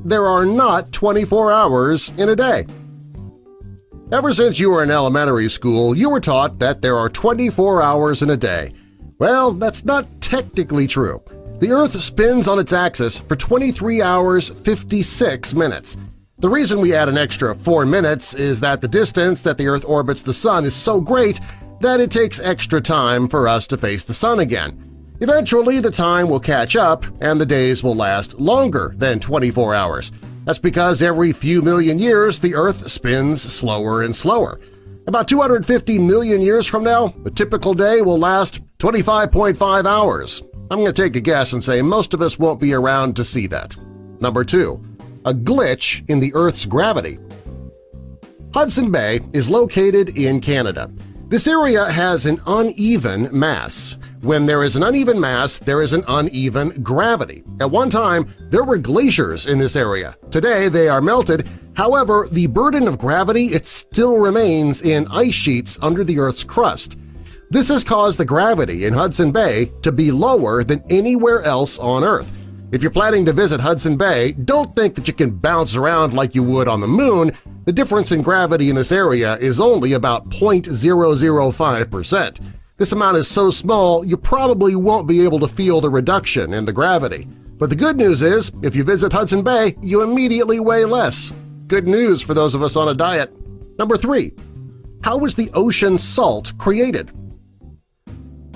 there are not 24 hours in a day. Ever since you were in elementary school, you were taught that there are 24 hours in a day. Well, that's not technically true. The Earth spins on its axis for 23 hours 56 minutes. The reason we add an extra 4 minutes is that the distance that the Earth orbits the Sun is so great that it takes extra time for us to face the Sun again. Eventually, the time will catch up and the days will last longer than 24 hours. That's because every few million years the Earth spins slower and slower. About 250 million years from now, a typical day will last 25.5 hours. I'm going to take a guess and say most of us won't be around to see that. Number 2. A glitch in the Earth's gravity. Hudson Bay is located in Canada. This area has an uneven mass. When there is an uneven mass, there is an uneven gravity. At one time, there were glaciers in this area. Today, they are melted. However, the burden of gravity it still remains in ice sheets under the Earth's crust. This has caused the gravity in Hudson Bay to be lower than anywhere else on Earth. If you're planning to visit Hudson Bay, don't think that you can bounce around like you would on the Moon. The difference in gravity in this area is only about 0.005%. This amount is so small you probably won't be able to feel the reduction in the gravity. But the good news is, if you visit Hudson Bay, you immediately weigh less. Good news for those of us on a diet. Number 3. How was the ocean salt created?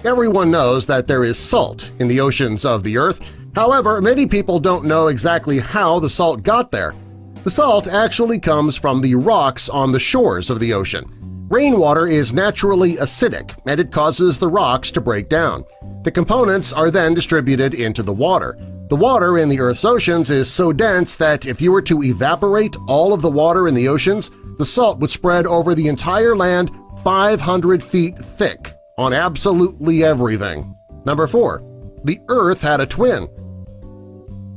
Everyone knows that there is salt in the oceans of the Earth. However, many people don't know exactly how the salt got there. The salt actually comes from the rocks on the shores of the ocean. Rainwater is naturally acidic, and it causes the rocks to break down. The components are then distributed into the water. The water in the Earth's oceans is so dense that if you were to evaporate all of the water in the oceans, the salt would spread over the entire land 500 feet thick on absolutely everything. Number 4. The Earth had a twin.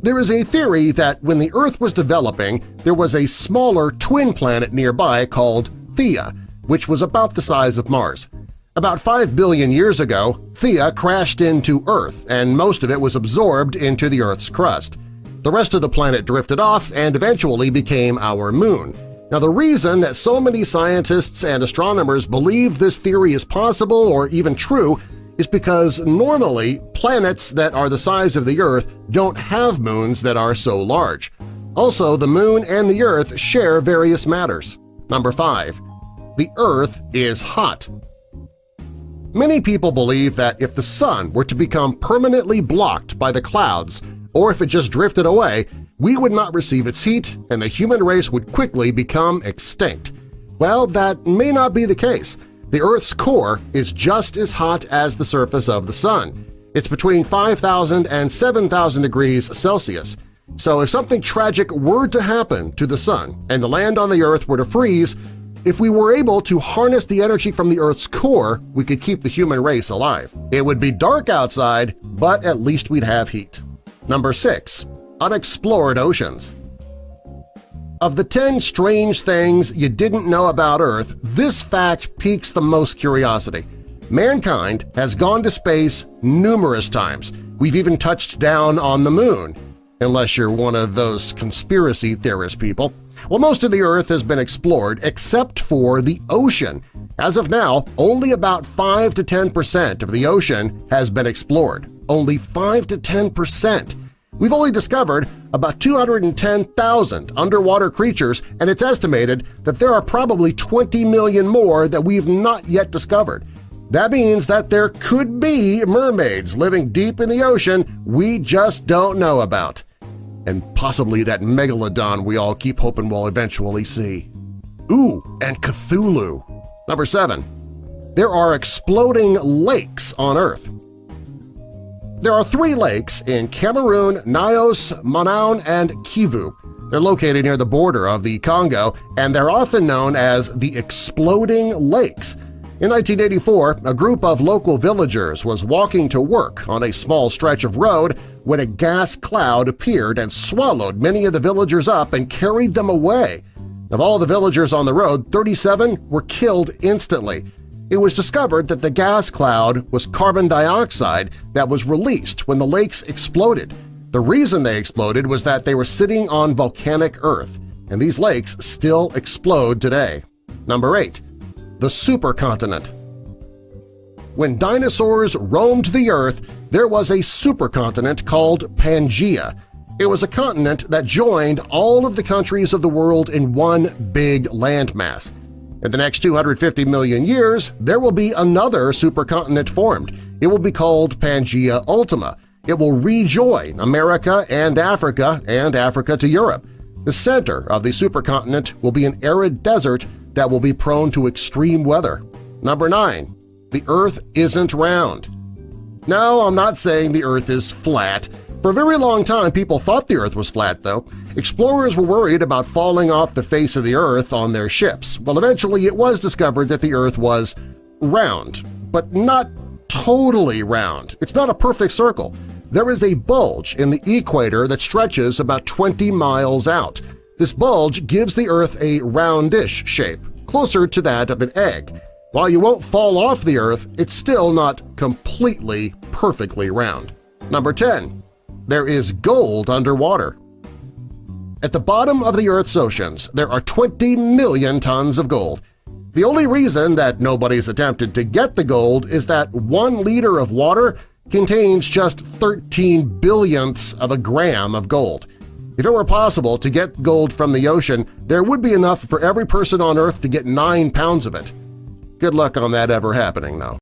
There is a theory that when the Earth was developing, there was a smaller twin planet nearby called Theia, which was about the size of Mars. About 5 billion years ago, Theia crashed into Earth and most of it was absorbed into the Earth's crust. The rest of the planet drifted off and eventually became our Moon. Now, the reason that so many scientists and astronomers believe this theory is possible or even true is because normally planets that are the size of the Earth don't have moons that are so large. Also, the Moon and the Earth share various matters. Number 5. The Earth is hot. Many people believe that if the Sun were to become permanently blocked by the clouds, or if it just drifted away, we would not receive its heat and the human race would quickly become extinct. Well, that may not be the case. The Earth's core is just as hot as the surface of the Sun. It's between 5,000 and 7,000 degrees Celsius. So if something tragic were to happen to the Sun and the land on the Earth were to freeze, if we were able to harness the energy from the Earth's core, we could keep the human race alive. It would be dark outside, but at least we'd have heat. Number 6. Unexplored oceans. Of the 10 strange things you didn't know about Earth, this fact piques the most curiosity. Mankind has gone to space numerous times. We've even touched down on the Moon, unless you're one of those conspiracy theorist people. Well, most of the Earth has been explored except for the ocean. As of now, only about 5 to 10% of the ocean has been explored. Only 5 to 10%. We've only discovered about 210,000 underwater creatures, and it's estimated that there are probably 20 million more that we've not yet discovered. That means that there could be mermaids living deep in the ocean we just don't know about. And possibly that megalodon we all keep hoping we'll eventually see. Ooh, and Cthulhu. Number 7. There are exploding lakes on Earth. There are 3 lakes in Cameroon, Nios, Manaun, and Kivu. They're located near the border of the Congo, and they're often known as the Exploding Lakes. In 1984, a group of local villagers was walking to work on a small stretch of road when a gas cloud appeared and swallowed many of the villagers up and carried them away. Of all the villagers on the road, 37 were killed instantly. It was discovered that the gas cloud was carbon dioxide that was released when the lakes exploded. The reason they exploded was that they were sitting on volcanic Earth, and these lakes still explode today. Number 8. The supercontinent. When dinosaurs roamed the Earth, there was a supercontinent called Pangaea. It was a continent that joined all of the countries of the world in one big landmass. In the next 250 million years, there will be another supercontinent formed. It will be called Pangaea Ultima. It will rejoin America and Africa to Europe. The center of the supercontinent will be an arid desert that will be prone to extreme weather. Number 9. The Earth isn't round. No, I'm not saying the Earth is flat. For a very long time, people thought the Earth was flat, though. Explorers were worried about falling off the face of the Earth on their ships. Well, eventually it was discovered that the Earth was round, but not totally round. It's not a perfect circle. There is a bulge in the equator that stretches about 20 miles out. This bulge gives the Earth a roundish shape, closer to that of an egg. While you won't fall off the Earth, it's still not completely perfectly round. Number 10. There is gold underwater. At the bottom of the Earth's oceans, there are 20 million tons of gold. The only reason that nobody's attempted to get the gold is that 1 liter of water contains just 13 billionths of a gram of gold. If it were possible to get gold from the ocean, there would be enough for every person on Earth to get 9 pounds of it. Good luck on that ever happening, though.